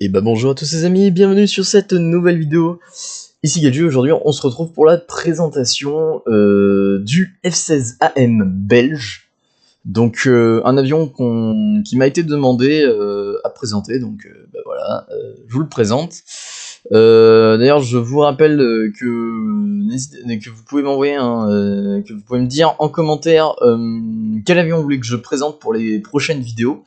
Et bah bonjour à tous les amis, bienvenue sur cette nouvelle vidéo. Ici Gadju, aujourd'hui on se retrouve pour la présentation du F-16AM belge. Donc un avion qui m'a été demandé à présenter, donc bah voilà, je vous le présente. D'ailleurs je vous rappelle que vous pouvez m'envoyer que vous pouvez me dire en commentaire quel avion vous voulez que je présente pour les prochaines vidéos.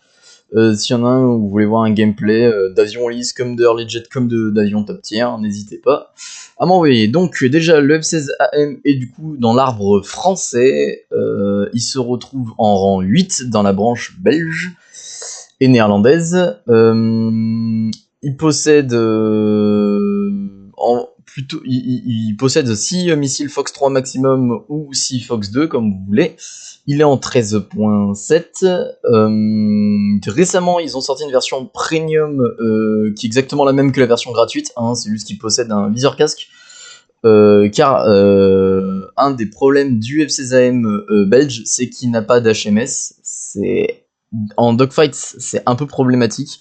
S'il y en a un où vous voulez voir un gameplay d'avion lisse comme de Early Jet comme d'avion top tier, n'hésitez pas à m'envoyer. Donc déjà le F-16AM est du coup dans l'arbre français, il se retrouve en rang 8 dans la branche belge et néerlandaise. Il possède il possède 6 missiles Fox 3 maximum ou 6 Fox 2 comme vous voulez. Il est en 13.7. Récemment, ils ont sorti une version premium qui est exactement la même que la version gratuite. Hein, c'est juste qu'il possède un viseur casque. Car un des problèmes du F-16AM belge, c'est qu'il n'a pas d'HMS. En dogfight, c'est un peu problématique,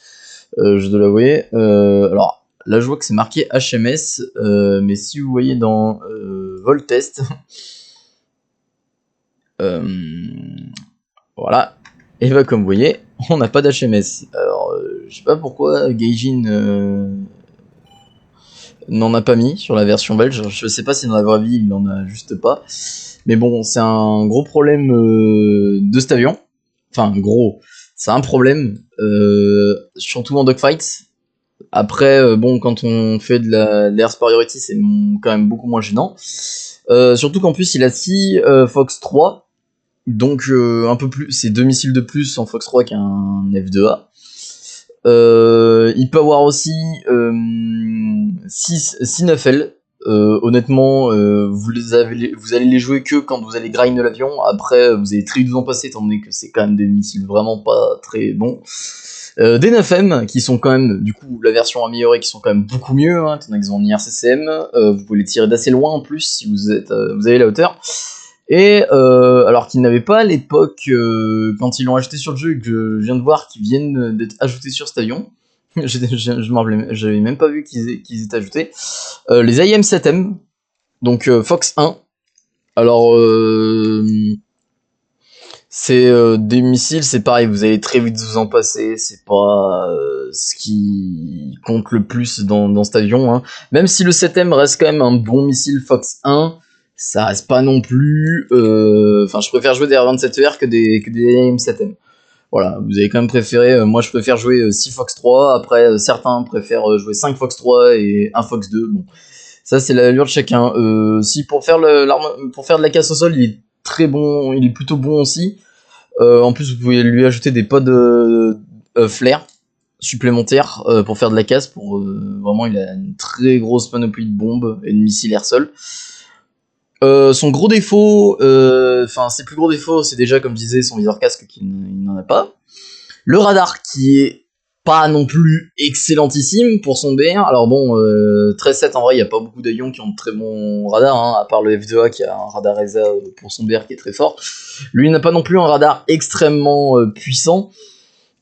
je dois l'avouer. Alors là, je vois que c'est marqué HMS, mais si vous voyez dans Voltest, voilà, et bah comme vous voyez, on n'a pas d'HMS. Alors, je sais pas pourquoi Gaijin n'en a pas mis sur la version belge. Je sais pas si dans la vraie vie il n'en a juste pas. Mais bon, c'est un gros problème de cet avion. Enfin, gros, c'est un problème, surtout en dogfight. Après, bon, quand on fait de l'air superiority, c'est quand même beaucoup moins gênant. Surtout qu'en plus, il a 6 Fox 3. Donc un peu plus, c'est 2 missiles de plus en Fox 3 qu'un F2A. Il peut avoir aussi 6 9L. Honnêtement, vous allez les jouer que quand vous allez grind l'avion. Après, vous allez très vite vous en passer, étant donné que c'est quand même des missiles vraiment pas très bons. Des 9M, qui sont quand même, du coup, la version améliorée, qui sont quand même beaucoup mieux, hein, étant donné qu'ils ont un IRCCM. Vous pouvez les tirer d'assez loin en plus, si vous avez la hauteur. Et alors qu'ils n'avaient pas à l'époque, quand ils l'ont acheté sur le jeu, et que je viens de voir qu'ils viennent d'être ajoutés sur cet avion, je m'en rappelais, j'avais même pas vu qu'ils étaient ajoutés, les IM-7M, donc Fox 1. Alors c'est des missiles, c'est pareil, vous allez très vite vous en passer, c'est pas ce qui compte le plus dans cet avion, hein. Même si le 7M reste quand même un bon missile Fox 1, ça reste pas non plus. Enfin, je préfère jouer des R27ER que des AM7M. Voilà, vous avez quand même préféré. Moi, je préfère jouer 6 Fox 3. Après, certains préfèrent jouer 5 Fox 3 et 1 Fox 2. Bon, ça, c'est l'allure de chacun. Si pour faire de la casse au sol, il est très bon, il est plutôt bon aussi. En plus, vous pouvez lui ajouter des pods flair supplémentaires pour faire de la casse. Vraiment, il a une très grosse panoplie de bombes et de missiles air-sol. Son gros défaut, enfin ses plus gros défauts, c'est déjà comme je disais son viseur casque qu'il n'en a pas. Le radar qui est pas non plus excellentissime pour son BR. Alors bon, 13.7 en vrai, il n'y a pas beaucoup d'avions qui ont de très bons radars, hein, à part le F2A qui a un radar ESA pour son BR qui est très fort. Lui n'a pas non plus un radar extrêmement puissant.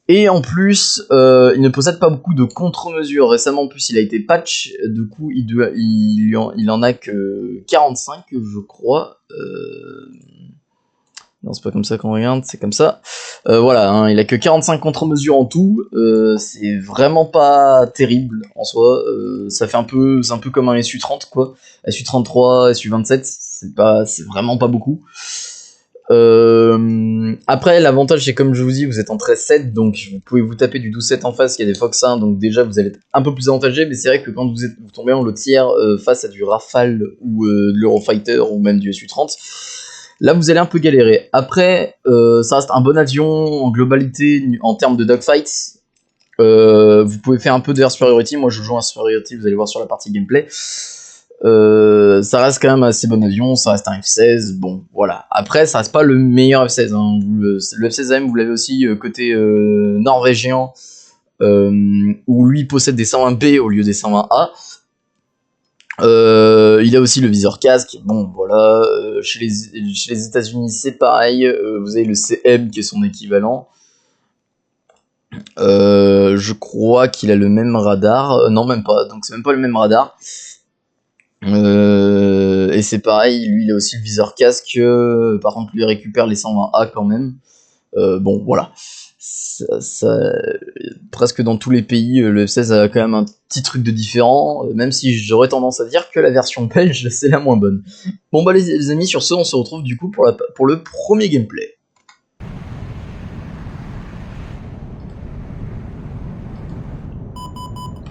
Et en plus, il ne possède pas beaucoup de contre-mesures. Récemment, en plus, il a été patch. Du coup, il en a que 45, je crois. Non, c'est pas comme ça qu'on regarde, c'est comme ça. Voilà, hein, il a que 45 contre-mesures en tout. C'est vraiment pas terrible en soi. C'est un peu comme un SU-30, quoi. SU-33, SU-27, c'est vraiment pas beaucoup. Après, l'avantage, c'est comme je vous dis, vous êtes en 13.7, donc vous pouvez vous taper du 12.7 en face, il y a des Fox 1, donc déjà vous allez être un peu plus avantagé, mais c'est vrai que quand vous tombez en lot tiers face à du Rafale ou de l'Eurofighter ou même du Su-30, là vous allez un peu galérer. Après, ça reste un bon avion en globalité en termes de dogfights. Vous pouvez faire un peu d'air superiority, moi je joue en superiority, vous allez voir sur la partie gameplay. Ça reste quand même un assez bon avion, ça reste un F-16, bon voilà. Après ça reste pas le meilleur F-16, hein. Le F-16AM vous l'avez aussi côté norvégien, où lui possède des 120B au lieu des 120A. Il a aussi le viseur casque, bon voilà. Chez les États-Unis c'est pareil, vous avez le CM qui est son équivalent. Je crois qu'il a le même radar. Non, même pas. Donc c'est même pas le même radar. Et c'est pareil, lui il a aussi le viseur casque. Par contre, lui il récupère les 120A quand même. Bon, voilà. Presque dans tous les pays, le F16 a quand même un petit truc de différent. Même si j'aurais tendance à dire que la version belge c'est la moins bonne. Bon bah les amis, sur ce, on se retrouve du coup pour le premier gameplay.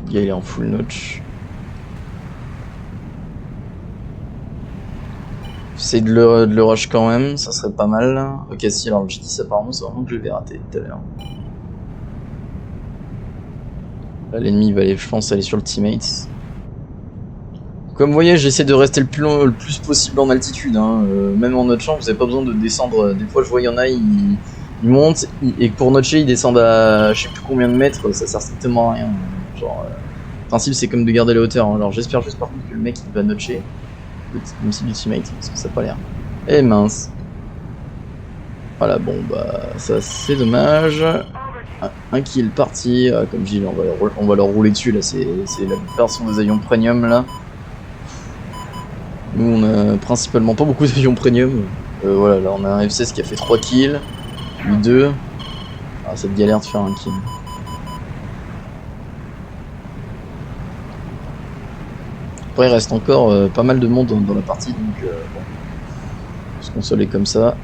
Le gars il est en full notch. J'essaie de le rush quand même, ça serait pas mal. Ok, si, alors je dis ça apparemment, c'est vraiment que je l'ai raté tout à l'heure. Là, l'ennemi va aller, je pense, aller sur le teammate. Comme vous voyez, j'essaie de rester le plus possible en altitude. Hein. Même en notchant, vous n'avez pas besoin de descendre. Des fois, je vois, il y en a, ils montent, et pour notcher, ils descendent à je sais plus combien de mètres, ça sert strictement à rien. Genre, le principe, c'est comme de garder la hauteur. Hein. Alors, j'espère juste par contre que le mec, il va notcher. Même si du teammate, parce que ça n'a pas l'air. Eh mince. Voilà, bon, bah, ça c'est dommage. Un kill parti. Comme je dis, on va leur rouler dessus, là. C'est la version des avions premium, là. Nous, on a principalement pas beaucoup d'avions premium. Voilà, là, on a un F16 qui a fait 3 kills. Lui 2. Ah, cette galère de faire un kill. Après, il reste encore pas mal de monde dans la partie, donc bon. On va se consoler comme ça.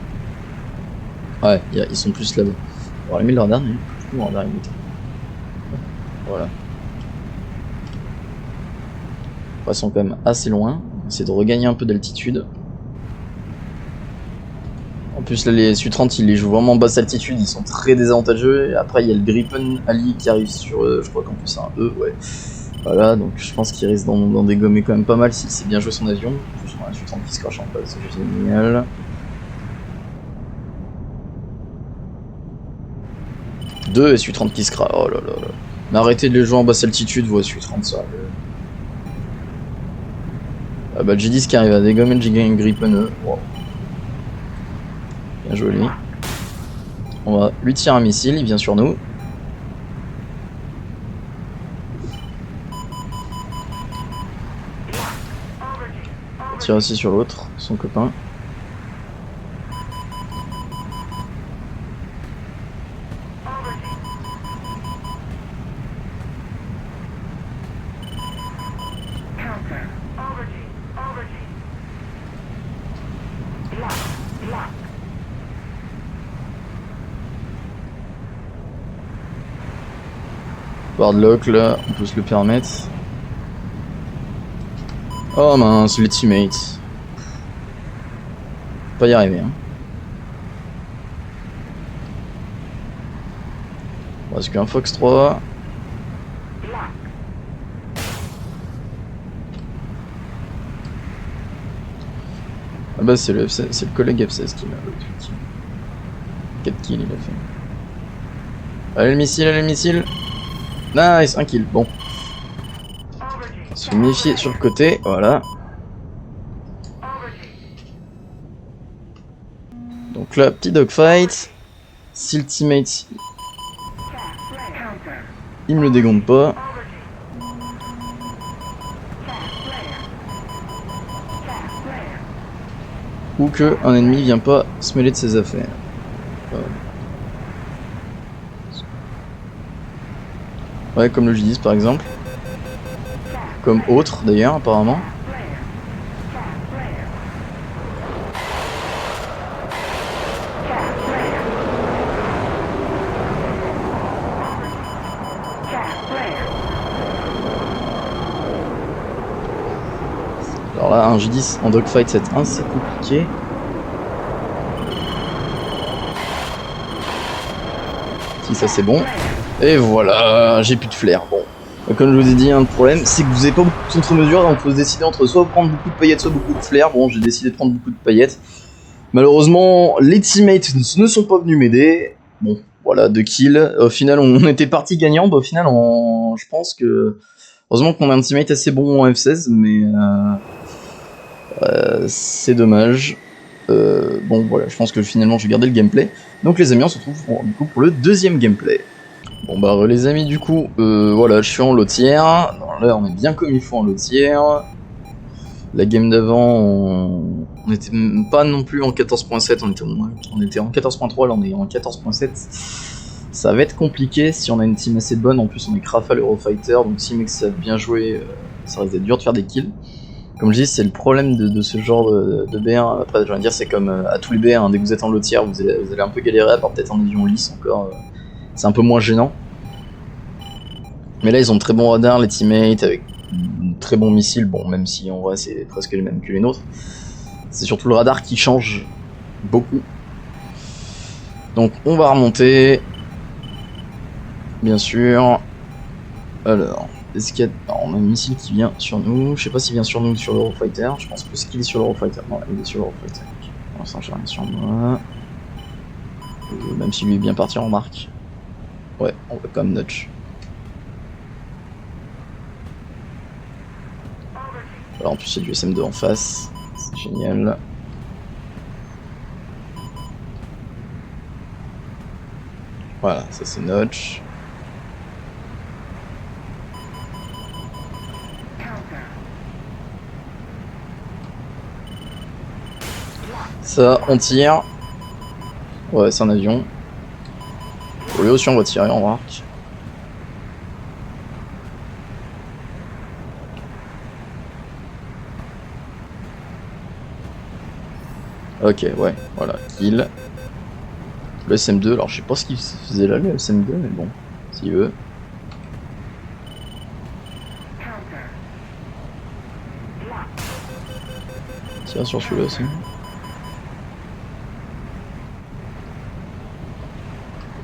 Ouais, ils sont plus là-bas. On va allumer le radar, mais le radar il est. Voilà. Ils sont quand même assez loin. On essaie de regagner un peu d'altitude. En plus, là, les Su-30, ils les jouent vraiment en basse altitude. Ils sont très désavantageux. Et après, il y a le Gripen Ali qui arrive sur eux. Je crois qu'en plus, c'est un E, ouais. Voilà, donc je pense qu'il risque d'en dégommer quand même pas mal s'il sait bien jouer son avion. En plus, on a un Su-30 qui se crache en face. C'est génial. Deux Su-30 qui se crache. Oh là là là. Mais arrêtez de les jouer en basse altitude, vous, Su-30, ça. Ah bah, le G10 qui arrive à dégommer le Gripen E. Wow. Bien joli. On va lui tirer un missile, il vient sur nous. On tire aussi sur l'autre, son copain. Bardlock là, on peut se le permettre. Oh mince, les teammates. Pas y arriver. Hein. Il reste qu'un Fox 3. Ah bah c'est le collègue F16 qui m'a tué. 4 kills il a fait. Allez le missile, allez le missile. Nice, un kill, bon. Se méfier sur le côté, voilà. Donc là, petit dogfight. Si le teammate il me le dégonde pas. Ou que un ennemi vient pas se mêler de ses affaires. Ouais, comme le G10 par exemple. Comme autre d'ailleurs, apparemment. Alors là, un G10 en dogfight, c'est assez compliqué. Si, ça c'est bon. Et voilà, j'ai plus de flair. Bon, comme je vous ai dit, le problème, c'est que vous n'avez pas beaucoup de contre-mesure, donc il faut se décider entre soit prendre beaucoup de paillettes, soit beaucoup de flair. Bon, j'ai décidé de prendre beaucoup de paillettes. Malheureusement, les teammates ne sont pas venus m'aider. Bon, voilà, 2 kills. Au final, on était parti gagnant. Bah, au final, je pense que... Heureusement qu'on a un teammate assez bon en F16, mais... c'est dommage. Bon, voilà, je pense que finalement, je vais garder le gameplay. Donc les amis, on se retrouve du coup pour le deuxième gameplay. Bon bah les amis, du coup, voilà, je suis en lotière. Alors là, on est bien comme il faut en lotière. La game d'avant, on était pas non plus en 14.7, on était en 14.3, là on est en 14.7. Ça va être compliqué si on a une team assez bonne. En plus, on est Krafal Eurofighter, donc si les mecs savent bien jouer, ça risque d'être dur de faire des kills. Comme je dis, c'est le problème de ce genre de B1. Après, je veux dire, c'est comme à tous les B1, hein, dès que vous êtes en lotière, vous allez un peu galérer, à part peut-être en avion lisse encore. C'est un peu moins gênant. Mais là, ils ont de très bons radars, les teammates, avec très bons missiles. Bon, même si en vrai, c'est presque les mêmes que les nôtres. C'est surtout le radar qui change beaucoup. Donc, on va remonter. Bien sûr. Alors, est-ce qu'il y a... Alors, on a un missile qui vient sur nous. Je sais pas s'il vient sur nous ou sur l'Eurofighter. Je pense plus qu'il est sur l'Eurofighter. Non, il est sur l'Eurofighter. Pour l'instant, j'ai rien sur moi. Même si lui est bien parti en marque. Ouais, on va quand même notch. Alors en plus il y a du SM2 en face, c'est génial. Voilà, ça c'est notch. Ça, on tire. Ouais, c'est un avion. Pour lui aussi on va tirer en marque. Ok, ouais, voilà, kill. Le SM2, alors je sais pas ce qu'il faisait là, le SM2, mais bon, s'il veut. Tire sur celui-là aussi.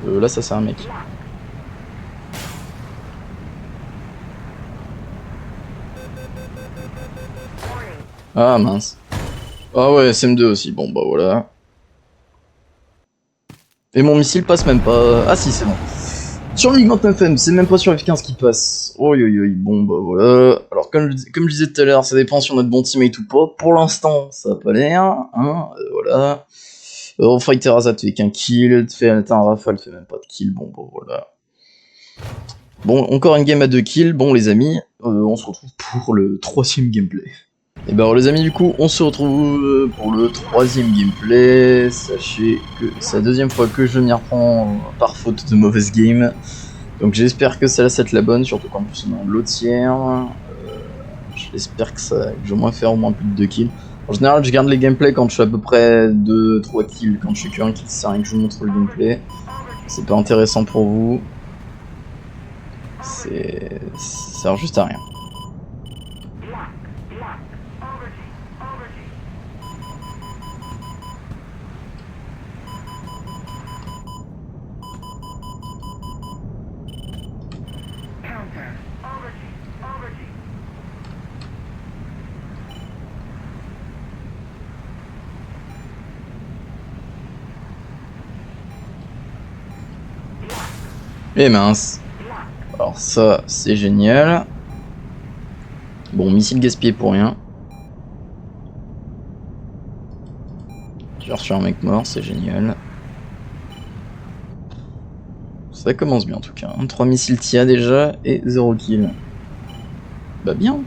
Là, ça c'est un mec. Ah mince. Ah ouais, SM2 aussi, bon bah voilà. Et mon missile passe même pas. Ah si, c'est bon. Sur le MiG-29M, c'est même pas sur F-15 qui passe. Oi oi oi, bon bah voilà. Alors comme je disais tout à l'heure, ça dépend si on a de bons teammates ou pas. Pour l'instant, ça a pas l'air, hein, voilà. Eurofighter Azat fait qu'un kill, fait un Rafale fait même pas de kill, bon bah voilà. Bon, encore une game à 2 kills, bon les amis, on se retrouve pour le 3ème gameplay. Et ben alors les amis, du coup, on se retrouve pour le 3ème gameplay. Sachez que c'est la 2ème fois que je m'y reprends par faute de mauvaise game. Donc j'espère que celle-là, ça va être la bonne, surtout qu'en plus on est en lotière. J'espère que je vais au moins faire au moins plus de 2 kills. En général, je garde les gameplays quand je fais à peu près 2-3 kills. Quand je fais qu'un kill, ça sert à rien que je vous montre le gameplay. C'est pas intéressant pour vous. Ça sert juste à rien. Et mince. Alors ça, c'est génial. Bon, missile gaspillé pour rien. J'ai reçu un mec mort, c'est génial. Ça commence bien en tout cas. 3 missiles TIA déjà et 0 kill. Bah bien.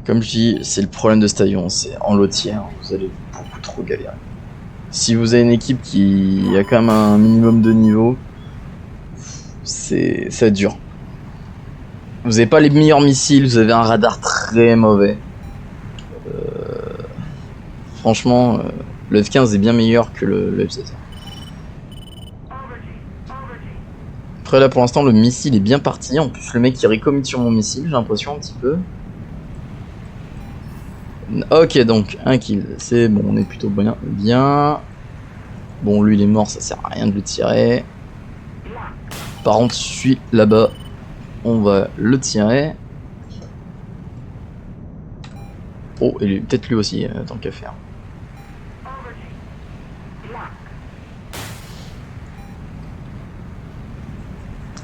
Comme je dis, c'est le problème de ce stadion, c'est en lotière, vous allez beaucoup trop galérer. Si vous avez une équipe qui a quand même un minimum de niveau, ça va être dur. Vous n'avez pas les meilleurs missiles, vous avez un radar très mauvais. Franchement, le F-15 est bien meilleur que le F-16. Après là pour l'instant le missile est bien parti, en plus le mec il recommit sur mon missile, j'ai l'impression un petit peu. Ok, donc un kill, c'est bon, on est plutôt bien. Bon, lui il est mort, ça sert à rien de le tirer. Par contre, celui là-bas, on va le tirer. Oh, et peut-être lui aussi, tant qu'à faire.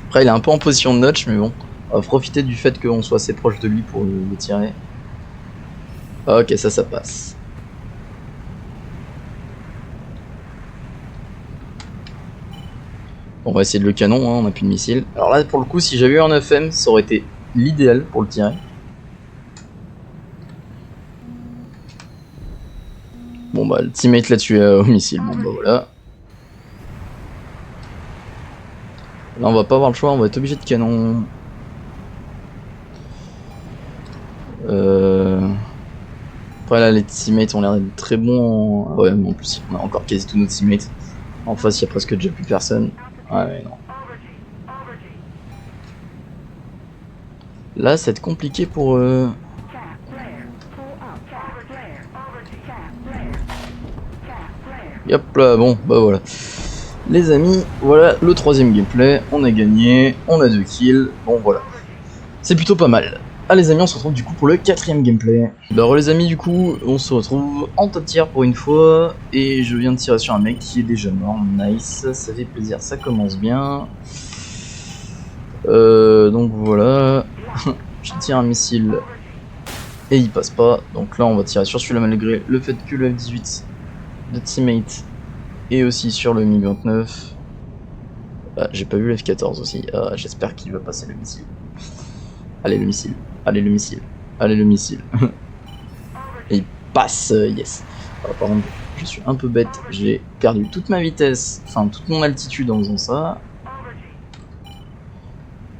Après, il est un peu en position de notch, mais bon, on va profiter du fait qu'on soit assez proche de lui pour le tirer. Ok, ça passe. On va essayer de le canon, hein, on a plus de missiles. Alors là, pour le coup, si j'avais eu un FM, ça aurait été l'idéal pour le tirer. Bon bah, le teammate l'a tué au missile, bon bah voilà. Là, on va pas avoir le choix, on va être obligé de canon. Après là, les teammates ont l'air d'être très bons. Ouais, mais en plus, on a encore quasi tous nos teammates. En face, il y a presque déjà plus personne. Ouais, non. Là, ça va être compliqué pour eux. Hop là, bon, bah voilà. Les amis, voilà le 3ème gameplay. On a gagné, on a 2 kills. Bon, voilà. C'est plutôt pas mal. Ah les amis, on se retrouve du coup pour le 4ème gameplay. Alors les amis, du coup, on se retrouve en top tier pour une fois. Et je viens de tirer sur un mec qui est déjà mort. Nice, ça fait plaisir, ça commence bien. Donc voilà. Je tire un missile et il passe pas. Donc là on va tirer sur celui-là malgré le fait que le F-18 de teammate est aussi sur le MiG-29. Ah, j'ai pas vu le F-14 aussi. Ah, j'espère qu'il va passer le missile. Allez le missile, allez le missile, allez le missile. Et il passe, yes. Alors, par contre, je suis un peu bête, j'ai perdu toute ma vitesse, enfin toute mon altitude en faisant ça.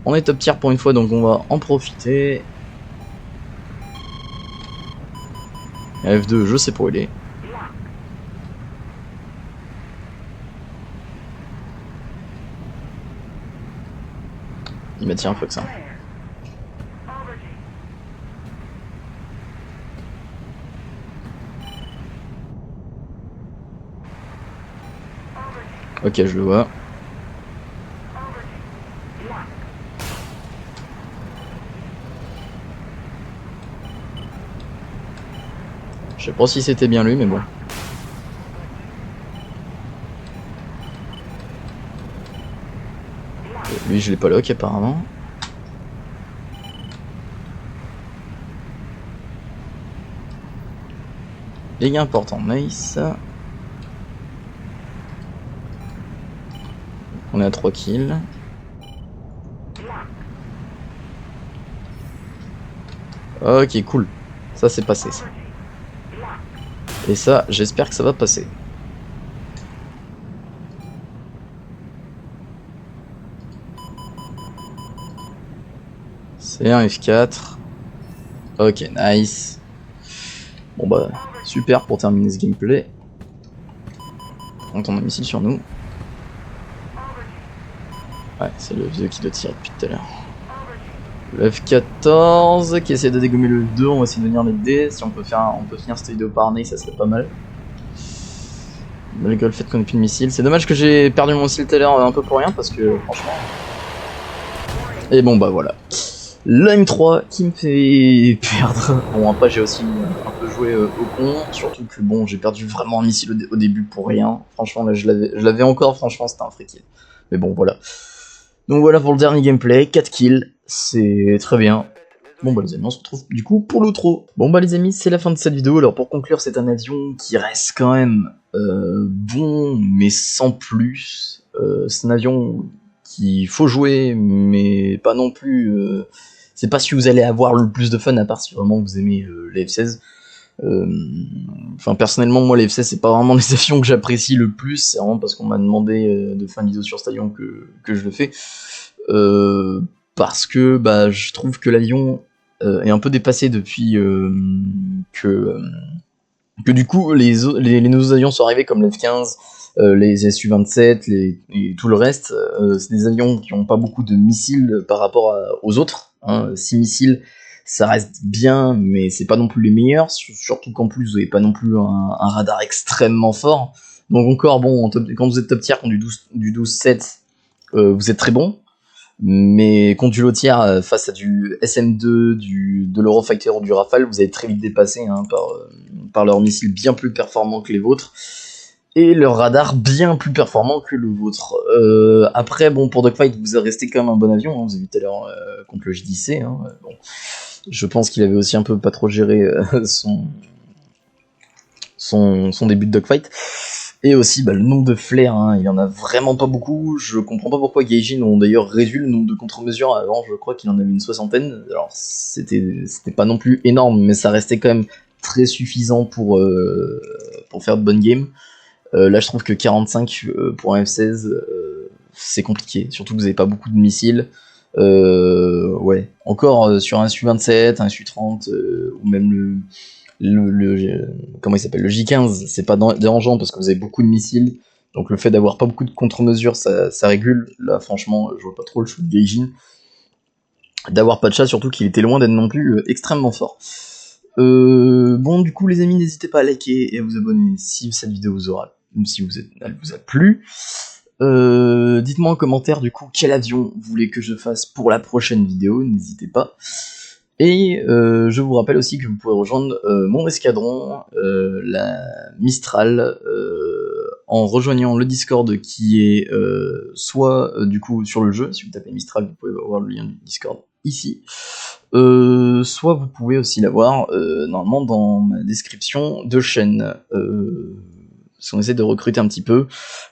On est top tier pour une fois, donc on va en profiter. F2, je sais pas où il est. Il m'a tiré un peu que ça. Ok, je le vois. Je sais pas si c'était bien lui, mais bon. Lui, je l'ai pas lock apparemment. Dégâts importants, nice. On est à 3 kills. Ok, cool. Ça, c'est passé, ça. Et ça, j'espère que ça va passer. C'est un F4. Ok, nice. Bon bah, super pour terminer ce gameplay. On a un missile sur nous. Ouais, c'est le vieux qui doit tirer depuis tout à l'heure. Le F14 qui essaie de dégommer le 2, on va essayer de venir l'aider. Si on peut finir cette vidéo par nez, ça serait pas mal. Malgré le fait qu'on ait plus de missiles. C'est dommage que j'ai perdu mon missile tout à l'heure un peu pour rien parce que franchement. Et bon bah voilà. Le M3 qui me fait perdre. Bon après j'ai aussi un peu joué au con. Surtout que bon j'ai perdu vraiment un missile au début pour rien. Franchement là je l'avais encore, franchement c'était un free kill. Mais bon voilà. Donc voilà pour le dernier gameplay, 4 kills, c'est très bien. Bon bah les amis, on se retrouve du coup pour l'outro. Bon bah les amis, c'est la fin de cette vidéo. Alors pour conclure, c'est un avion qui reste quand même bon, mais sans plus. C'est un avion qu'il faut jouer, mais pas non plus... c'est pas si vous allez avoir le plus de fun, à part si vraiment vous aimez les F-16. Enfin personnellement moi les F-16 c'est pas vraiment les avions que j'apprécie le plus, c'est vraiment parce qu'on m'a demandé de faire une vidéo sur cet avion que je le fais. Parce que bah, je trouve que l'avion est un peu dépassé depuis que du coup les nouveaux avions sont arrivés comme les F-15, les Su-27 et tout le reste. C'est des avions qui n'ont pas beaucoup de missiles par rapport aux autres. 6 missiles, ça reste bien, mais c'est pas non plus les meilleurs. Surtout qu'en plus, vous n'avez pas non plus un radar extrêmement fort. Donc encore, bon, quand vous êtes top tier, quand du 12-7, vous êtes très bon. Mais contre du low-tier, face à du SM2, de l'Eurofighter ou du Rafale, vous allez très vite dépasser par leurs missiles bien plus performants que les vôtres. Et leur radar bien plus performant que le vôtre. Après, bon, pour Dogfight, vous avez resté quand même un bon avion. Vous avez vu tout à l'heure contre le JDC. Bon. Je pense qu'il avait aussi un peu pas trop géré son début de Dogfight. Et aussi le nombre de flares, hein, il y en a vraiment pas beaucoup. Je comprends pas pourquoi Gaijin ont d'ailleurs réduit le nombre de contre-mesures. Avant, je crois qu'il en avait une 60aine. Alors c'était pas non plus énorme, mais ça restait quand même très suffisant pour faire de bonnes games. Là, je trouve que 45 pour un F16, c'est compliqué. Surtout que vous avez pas beaucoup de missiles. Ouais, encore sur un Su-27, un Su-30, ou même comment il s'appelle, le J15, c'est pas dérangeant parce que vous avez beaucoup de missiles, donc le fait d'avoir pas beaucoup de contre-mesures, ça régule. Là, franchement, je vois pas trop le shoot de Gaijin. D'avoir pas de chat, surtout qu'il était loin d'être non plus extrêmement fort. Bon, du coup, les amis, n'hésitez pas à liker et à vous abonner si cette vidéo elle vous a plu. Dites-moi en commentaire, du coup, quel avion vous voulez que je fasse pour la prochaine vidéo, n'hésitez pas. Et je vous rappelle aussi que vous pouvez rejoindre mon escadron, la Mistral, en rejoignant le Discord qui est soit du coup sur le jeu, si vous tapez Mistral, vous pouvez voir le lien du Discord ici, soit vous pouvez aussi l'avoir normalement dans ma description de chaîne. Parce qu'on essaie de recruter un petit peu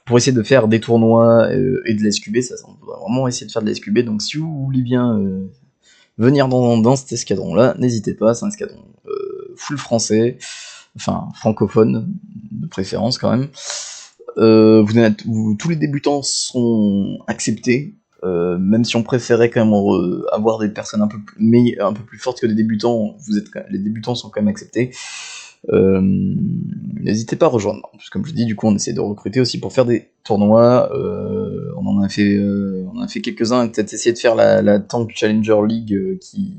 pour essayer de faire des tournois et de l'SQB, ça on va vraiment essayer de faire de l'SQB, donc si vous voulez bien venir dans cet escadron là, n'hésitez pas, c'est un escadron full français, enfin francophone de préférence quand même. Tous les débutants sont acceptés, même si on préférait quand même avoir des personnes un peu plus fortes que des débutants, les débutants sont quand même acceptés. N'hésitez pas à rejoindre, parce que comme je dis, du coup on essaie de recruter aussi pour faire des tournois. On en a fait quelques-uns, et peut-être essayer de faire la Tank Challenger League qui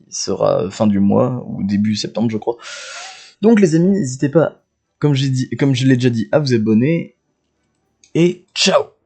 sera fin du mois ou début septembre, je crois. Donc les amis, n'hésitez pas, comme je l'ai déjà dit, à vous abonner, et ciao.